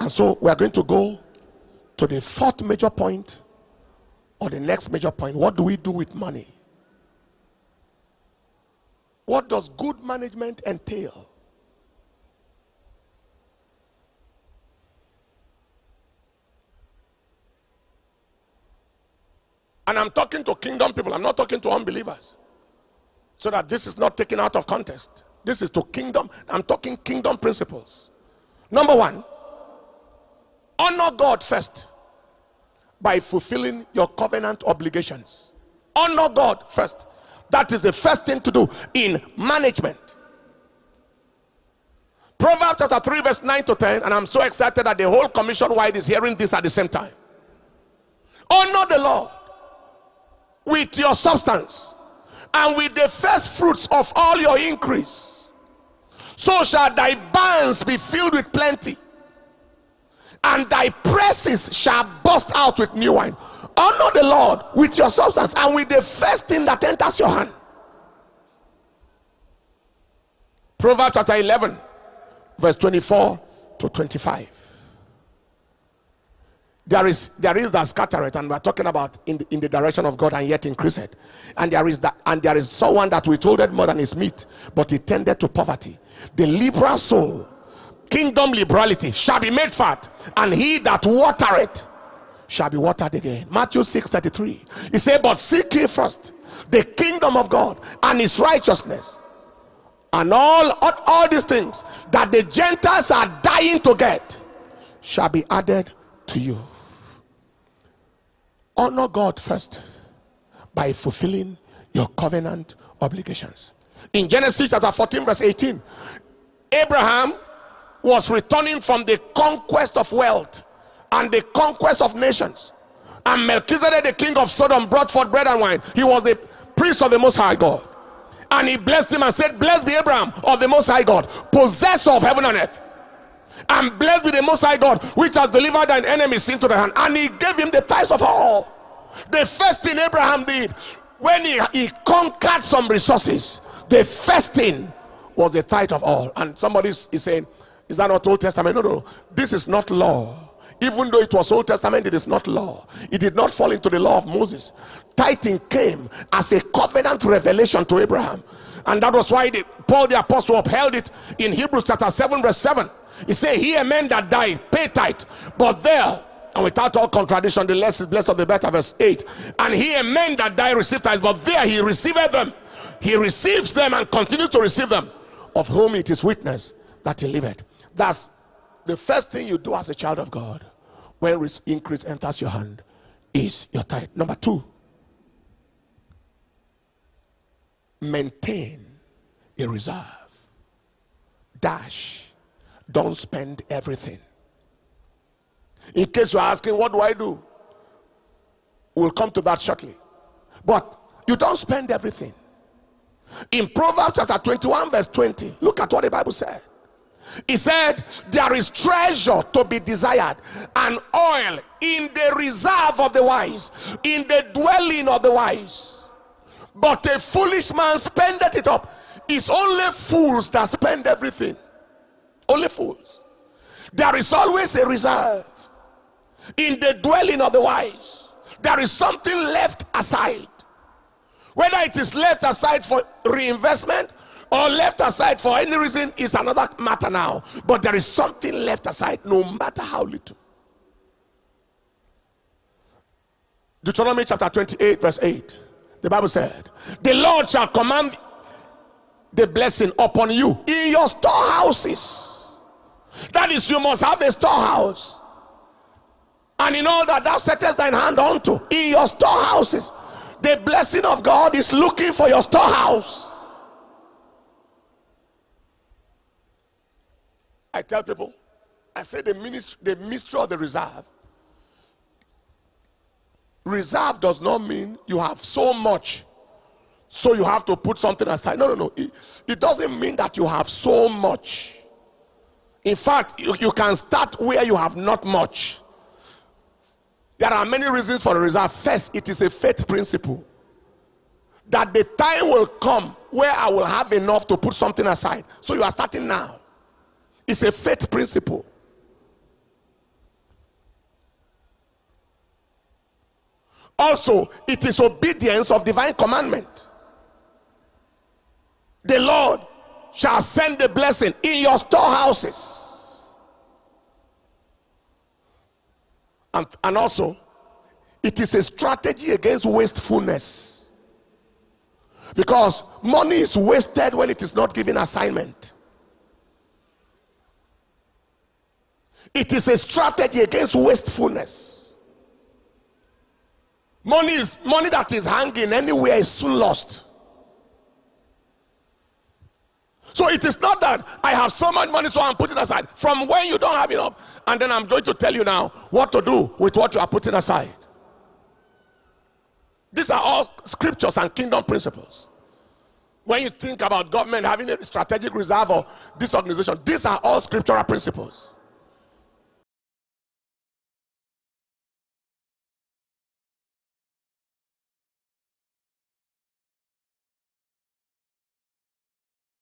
And so we are going to go to the fourth major point, or the next major point. What do we do with money? What does good management entail? And I'm talking to kingdom people. I'm not talking to unbelievers. So that this is not taken out of context. This is to kingdom. I'm talking kingdom principles. Number one, honor God first by fulfilling your covenant obligations. Honor God first. That is the first thing to do in management. Proverbs chapter 3 verse 9 to 10. And I'm so excited that the whole commission wide is hearing this at the same time. Honor the Lord with your substance and with the first fruits of all your increase. So shall thy barns be filled with plenty, and thy presses shall burst out with new wine. Honor the Lord with your substance and with the first thing that enters your hand. Proverbs chapter 11 verse 24 to 25. There is that scattereth, and we're talking about in the direction of God and yet increase it. And there is someone that withholdeth more than his meat, but he tended to poverty. The liberal soul, kingdom liberality, shall be made fat, and he that watereth shall be watered again. Matthew 6:33. He said, but seek ye first the kingdom of God and his righteousness, and all these things that the Gentiles are dying to get shall be added to you. Honor God first by fulfilling your covenant obligations. In Genesis chapter 14 verse 18, Abraham was returning from the conquest of wealth and the conquest of nations, and Melchizedek the king of Sodom brought forth bread and wine. He was a priest of the Most High God, and he blessed him and said, blessed be Abraham of the Most High God, possessor of heaven and earth, and blessed be the Most High God, which has delivered thine enemies into the hand. And he gave him the tithes of all. The first thing Abraham did when he conquered some resources, the first thing was the tithe of all. And somebody is saying, is that not Old Testament? No. This is not law. Even though it was Old Testament, it is not law. It did not fall into the law of Moses. Tithing came as a covenant revelation to Abraham. And that was why Paul the apostle upheld it in Hebrews chapter 7 verse 7. He said, here men that die pay tithe, but there, and without all contradiction, the less is blessed of the better. Verse 8. And here men that die receive tithes, but there he receiveth them. He receives them and continues to receive them, of whom it is witness that he liveth. That's the first thing you do as a child of God when increase enters your hand, is your tithe. Number two, maintain a reserve. Don't spend everything. In case you're asking, what do I do? We'll come to that shortly. But you don't spend everything. In Proverbs chapter 21 verse 20, look at what the Bible said. He said, there is treasure to be desired, and oil in the reserve of the wise, in the dwelling of the wise. But a foolish man spendeth it up. It's only fools that spend everything. Only fools. There is always a reserve in the dwelling of the wise. There is something left aside. Whether it is left aside for reinvestment or left aside for any reason is another matter now. But there is something left aside, no matter how little. Deuteronomy chapter 28 verse 8. The Bible said, the Lord shall command the blessing upon you in your storehouses. That is, you must have a storehouse. And in all that thou settest thine hand unto, in your storehouses. The blessing of God is looking for your storehouse. I tell people, I say the mystery of the reserve. Reserve does not mean you have so much, so you have to put something aside. No. It doesn't mean that you have so much. In fact, you can start where you have not much. There are many reasons for the reserve. First, it is a faith principle. That the time will come where I will have enough to put something aside. So you are starting now. It's a faith principle. Also, it is obedience of divine commandment. The Lord shall send a blessing in your storehouses. And also, it is a strategy against wastefulness. Because money is wasted when it is not given assignment. It is a strategy against wastefulness. Money that is hanging anywhere is soon lost. So it is not that I have so much money, so I'm putting aside. From when you don't have enough, and then I'm going to tell you now what to do with what you are putting aside. These are all scriptures and kingdom principles. When you think about government having a strategic reserve or this organization, these are all scriptural principles.